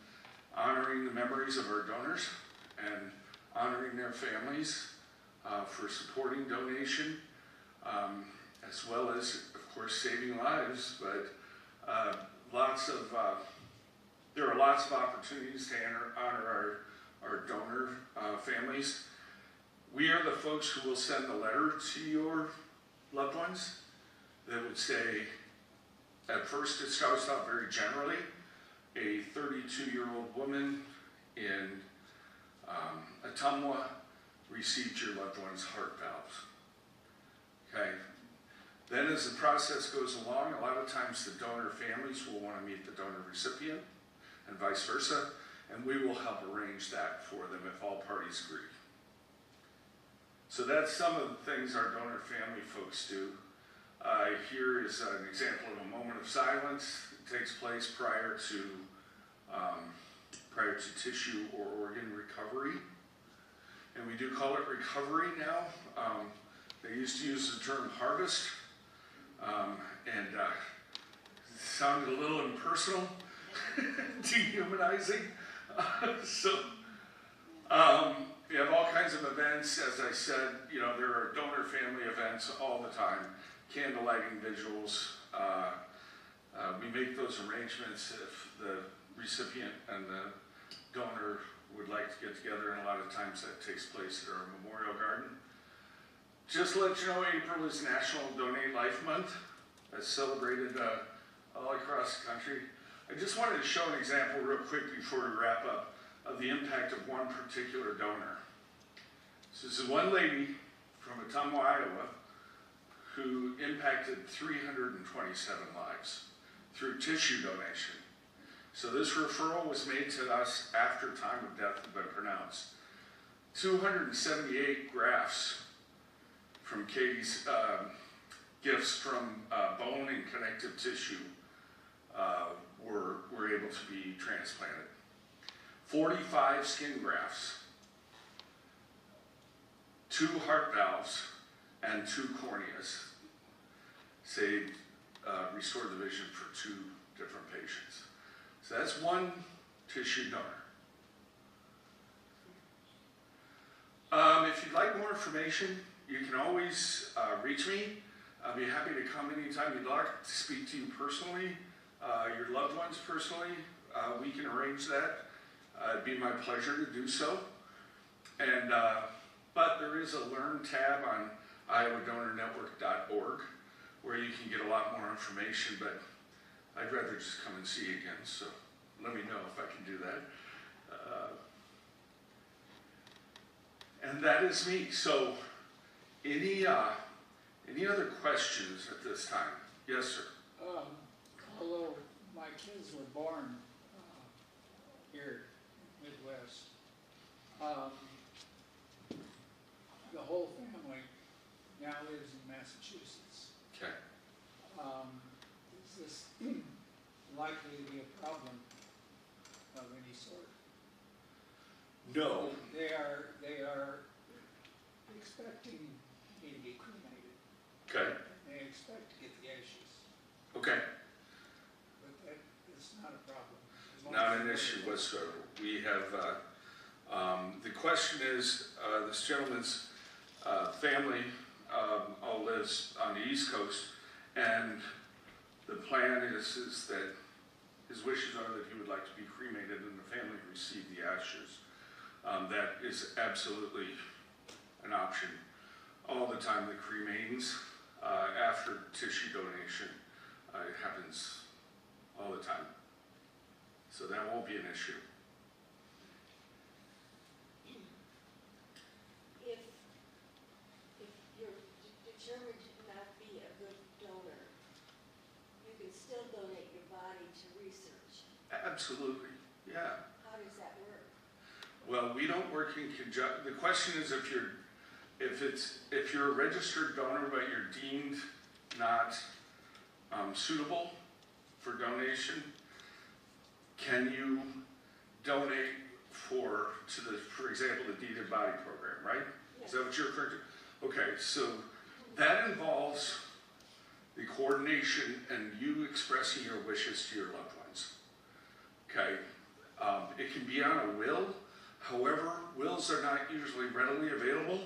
honoring the memories of our donors and honoring their families for supporting donation, as well as, of course, saving lives. But there are lots of opportunities to honor our donor families. We are the folks who will send the letter to your loved ones that would say, at first it starts out very generally, a 32-year-old woman in Ottumwa received your loved one's heart valves. Okay? Then as the process goes along, a lot of times the donor families will want to meet the donor recipient and vice versa, and we will help arrange that for them if all parties agree. So that's some of the things our donor family folks do. Here is an example of a moment of silence. It takes place prior to tissue or organ recovery. And we do call it recovery now. They used to use the term harvest, and it sounded a little impersonal, dehumanizing. We have all kinds of events. As I said, there are donor family events all the time, candlelighting vigils. We make those arrangements if the recipient and the donor would like to get together, and a lot of times that takes place at our Memorial Garden. Just to let you know, April is National Donate Life Month. That's celebrated all across the country. I just wanted to show an example real quick before we wrap up of the impact of one particular donor. So this is one lady from Ottumwa, Iowa, who impacted 327 lives through tissue donation. So this referral was made to us after time of death had been pronounced. 278 grafts from Katie's gifts from bone and connective tissue were able to be transplanted. 45 skin grafts, 2 heart valves, and 2 corneas saved, restored the vision for 2 different patients. So that's one tissue donor. If you'd like more information, you can always reach me. I'll be happy to come anytime you'd like to speak to you personally, your loved ones personally. We can arrange that. It'd be my pleasure to do so. And but there is a Learn tab on iowadonornetwork.org where you can get a lot more information, but I'd rather just come and see you again, so let me know if I can do that. And that is me. So any other questions at this time? Yes, sir. Although my kids were born here in the Midwest, the whole family now lives in Massachusetts. Okay. Is this likely to be a problem of any sort? No. They are expecting me to be cremated. Okay. They expect to get the ashes, Okay. but that is not a problem. As long Not as an they're issue there. whatsoever. We have, the question is, this gentleman's family all lives on the East Coast, and the plan is that his wishes are that he would like to be cremated and the family receive the ashes. That is absolutely an option. All the time, the cremains after tissue donation, it happens all the time. So that won't be an issue. If you're determined to not be a good donor, you can still donate your body to research. Absolutely, yeah. How does that work? Well, we don't work in conjunction. The question is if you're a registered donor but you're deemed not suitable for donation, can you donate for example, the deeded body program, right? Yes. Is that what you're referring to? Okay, so that involves the coordination and you expressing your wishes to your loved ones. Okay, it can be on a will. However, wills are not usually readily available.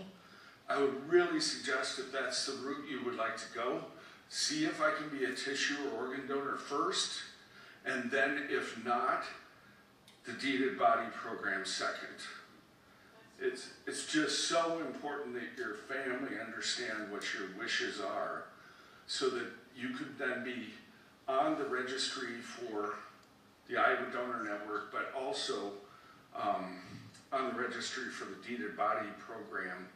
I would really suggest if that's the route you would like to go, see if I can be a tissue or organ donor first, and then if not, the deeded body program second. It's just so important that your family understand what your wishes are so that you could then be on the registry for the Iowa Donor Network, but also on the registry for the deeded body program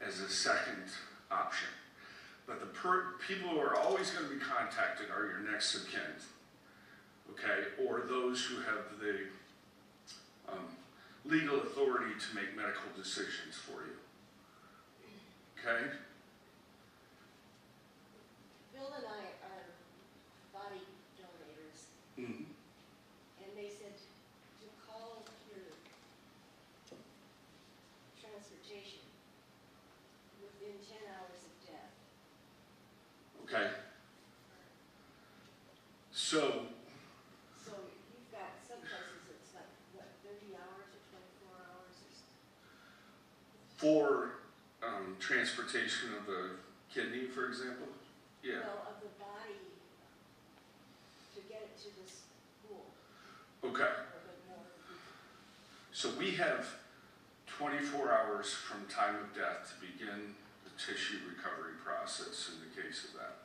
as a second option. But the people who are always going to be contacted are your next of kin, okay, or those who have the legal authority to make medical decisions for you, okay? Bill and I are body donators, Mm-hmm. and they said to call your transportation within 10 hours of death. Okay. So you've got some places it's like, what, 30 hours or 24 hours or for transportation of a kidney, for example, yeah. well, of the body to get it to this pool. Okay. Or the more. So we have 24 hours from time of death to begin the tissue recovery process in the case of that.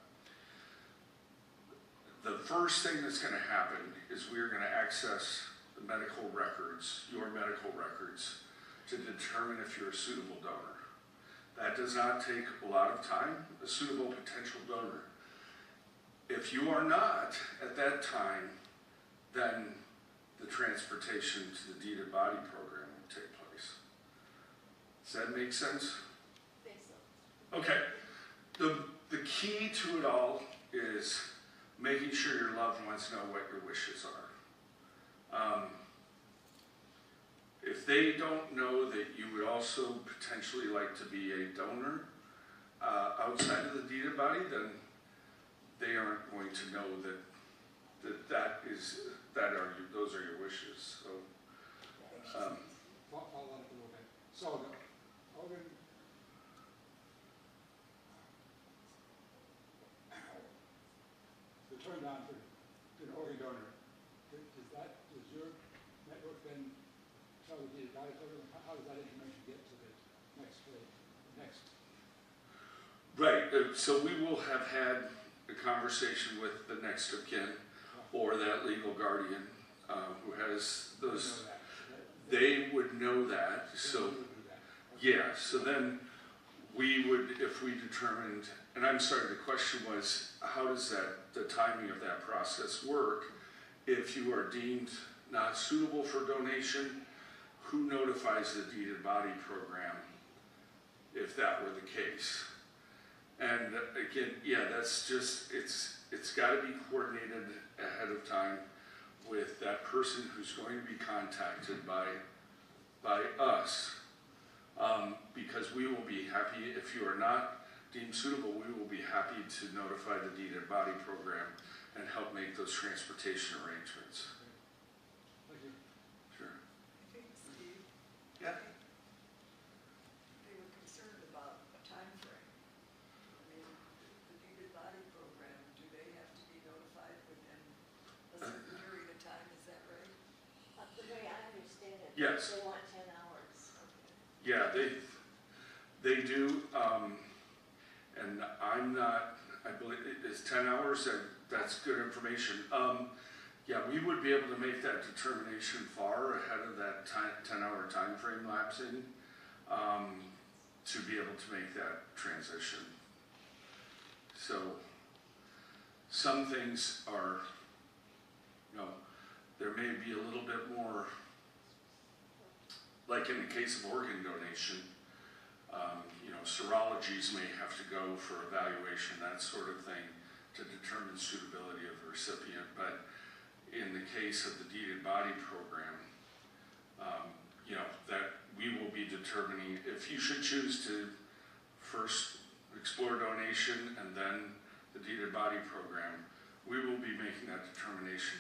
The first thing that's going to happen is we're going to access the medical records, your medical records, to determine if you're a suitable donor. That does not take a lot of time, a suitable potential donor. If you are not at that time, then the transportation to the deeded body program will take place. Does that make sense? I think so. Okay. The key to it all is making sure your loved ones know what your wishes are. If they don't know that you would also potentially like to be a donor outside of the deeded body, then they aren't going to know those are your wishes. So, Follow on up a little bit. So the organ, the turn down for an organ donor, does your network then tell the deeded body program? How does that information get to the next? right. So we will have had a conversation with the next of kin or that legal guardian who has those. They would know that. So yeah. So then we would, if we determined, and I'm sorry, the question was, how does the timing of that process work? If you are deemed not suitable for donation, who notifies the deeded body program if that were the case? And again, yeah, that's just, it's got to be coordinated ahead of time with that person who's going to be contacted by us. Because we will be happy, if you are not deemed suitable, we will be happy to notify the deeded body program and help make those transportation arrangements. Thank you. Sure. I think, Steve, Yeah. they were concerned about a time frame. Yes. They want 10 hours. Okay. Yeah, they do, and I'm not, I believe it's 10 hours, that's good information. Yeah, we would be able to make that determination far ahead of that 10-hour time frame lapsing, to be able to make that transition. So, some things are, you know, there may be a little bit more, like in the case of organ donation, you know, serologies may have to go for evaluation, that sort of thing, to determine suitability of the recipient. But in the case of the deeded body program, you know, that we will be determining if you should choose to first explore donation and then the deeded body program, we will be making that determination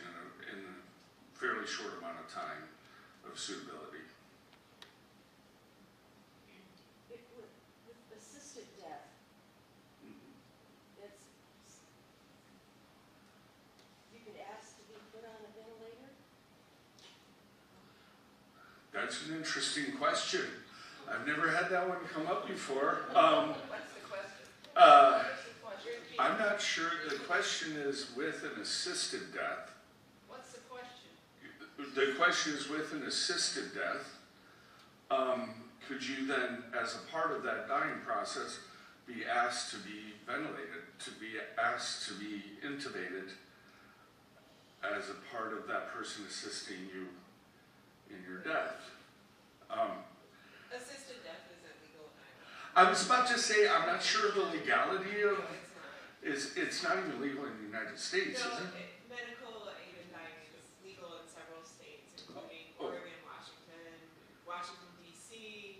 in a fairly short amount of time of suitability. With assisted death, it's, you could ask to be put on a ventilator? That's an interesting question. I've never had that one come up before. What's the question? I'm not sure. The question is with an assisted death. What's the question? The question is with an assisted death. Could you then, as a part of that dying process, be asked to be ventilated, to be asked to be intubated as a part of that person assisting you in your death? Assisted death isn't legal in Iowa. I was about to say, I'm not sure of the legality of, No, it's not. it's not even legal in the United States, No, is it? medical aid and dying is legal in several states, including Oh. Oregon, Washington D.C.,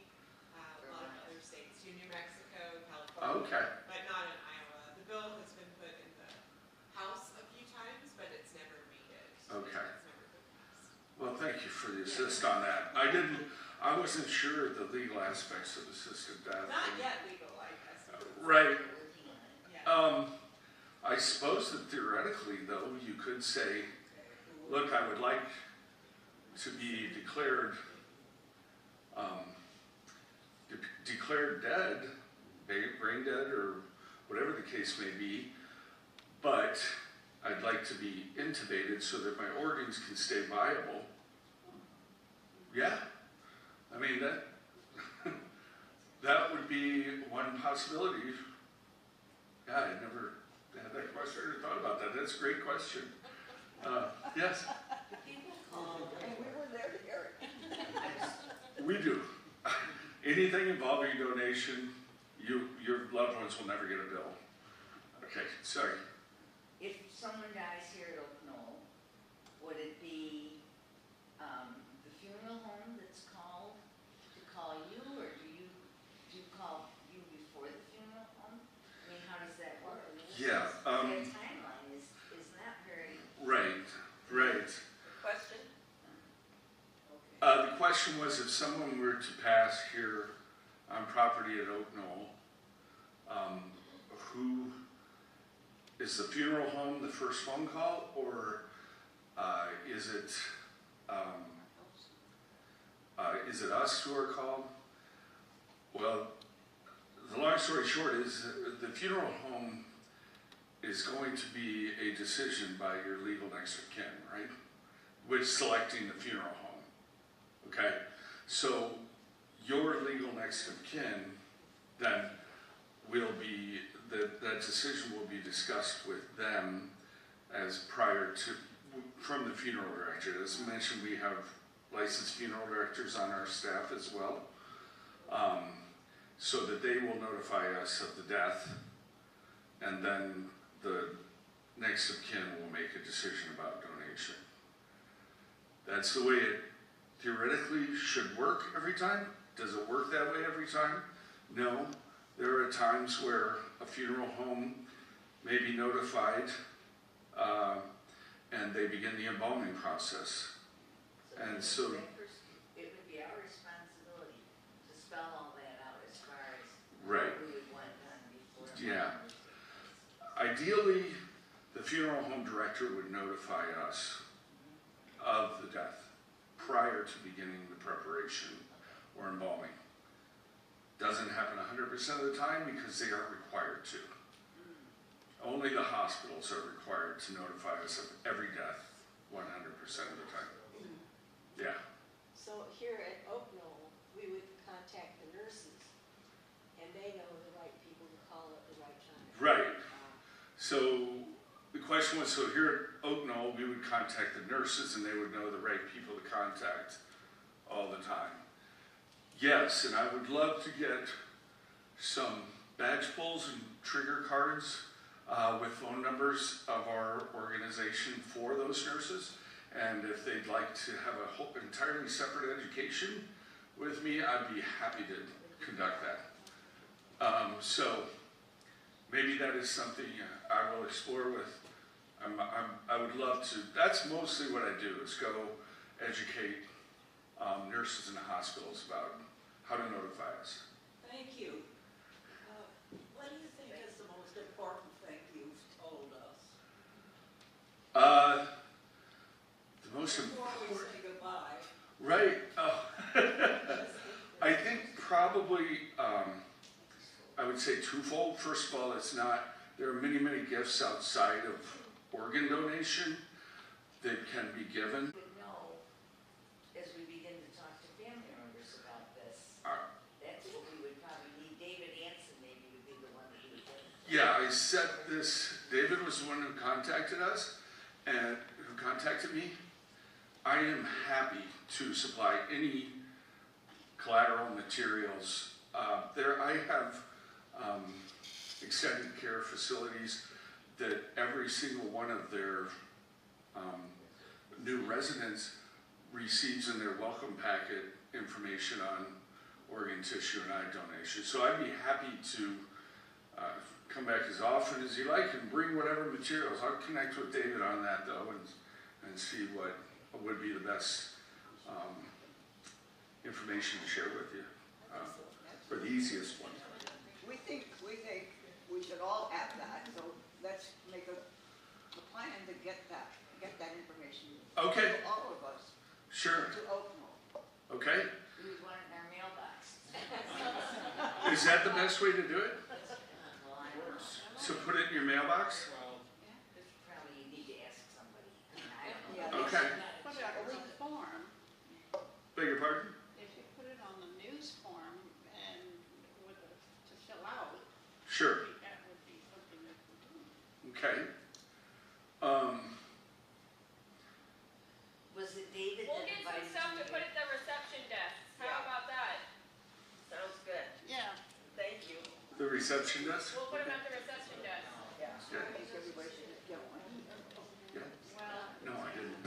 a lot of other states, New Mexico, California. Okay. But not in Iowa. The bill has been put in the House a few times, but it's never made it. Okay. It's never been passed. Well, thank you for the assist on that. I wasn't sure of the legal aspects of assisted death. Not yet legal, I guess. Right. Working on it. Yeah. I suppose that theoretically, though, you could say, look, I would like to be declared declared dead, brain dead, or whatever the case may be, but I'd like to be intubated so that my organs can stay viable. Yeah, I mean, that would be one possibility. Yeah, I never had that question or thought about that. That's a great question. Yes, People call, and we were there to hear it. we do. Anything involving donation, your loved ones will never get a bill. Okay, sorry. If someone dies here at Oak Knoll, would it be the funeral home that's called to call you, or do you call you before the funeral home? I mean, how does that work? Yeah, The timeline is not very. right. Question? Okay. The question was if someone were to pass here on property at Oak Knoll, who is the funeral home the first phone call, or is it us who are called? Well, the long story short is the funeral home is going to be a decision by your legal next of kin, right? With selecting the funeral home, okay? So your legal next of kin then will be, that decision will be discussed with them as prior to, from the funeral director. As mentioned, we have licensed funeral directors on our staff as well, so that they will notify us of the death, and then the next of kin will make a decision about donation. That's the way it theoretically should work every time. Does it work that way every time? No. There are times where a funeral home may be notified and they begin the embalming process. And so It would be our responsibility to spell all that out as far as Right. what we would want done before. Yeah. Ideally, the funeral home director would notify us of the death prior to beginning the preparation or embalming. Doesn't happen 100% of the time because they aren't required to. Only the hospitals are required to notify us of every death 100% of the time. Yeah. So here at Oak Knoll, we would contact the nurses, and they know the right people to call at the right time. Right. So the question was, so here at Oak Knoll, we would contact the nurses and they would know the right people to contact all the time. Yes, and I would love to get some badge pulls and trigger cards with phone numbers of our organization for those nurses. And if they'd like to have a whole entirely separate education with me, I'd be happy to conduct that. So maybe that is something I will explore with. I would love to. That's mostly what I do, is go educate nurses in the hospitals about how to notify us. Thank you. What do you think is the most important thing you've told us? The most Before we important. say goodbye. Right. Oh. I think probably I would say twofold. First of all, there are many, many gifts outside of organ donation that can be given. Would know as we begin to talk to family members about this. That's what we would probably need. David Anson maybe would be the one that you would get. Yeah, I said this. David was the one who contacted us and who contacted me. I am happy to supply any collateral materials. I have extended care facilities that every single one of their new residents receives in their welcome packet information on organ tissue and eye donation. So I'd be happy to come back as often as you like and bring whatever materials. I'll connect with David on that though and see what would be the best information to share with you, or the easiest one. We think we should all have that, so let's make a plan to get that information. Okay. To all of us, Sure. to Oak Knoll. Okay. We would want it in our mailbox. Is that the best way to do it? Well, I don't know. So put it in your mailbox? Well, This probably you need to ask somebody. I don't know. Yeah. Okay. Put it on the form, Beg your pardon? if you put it on the news form and to fill out, Sure. that would be something that we do. Okay. Was it David We'll that get some invited stuff you to put at the reception desk. How about that? Sounds good. Yeah, Thank you. The reception desk? We'll put them at the reception desk. Yeah. Yeah. I think everybody should get one. No, I didn't.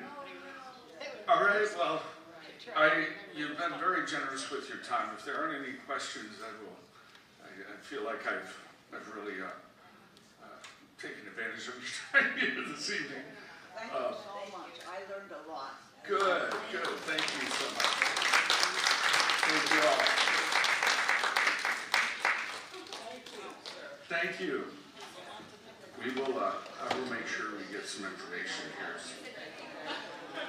oh, All right, well, you've been very generous with your time. If there aren't any questions, I feel like I've really taken advantage of your time here this evening. Thank you so much. I learned a lot. Good. Thank you so much. Thank you all. Thank you. We will, I will make sure we get some information here.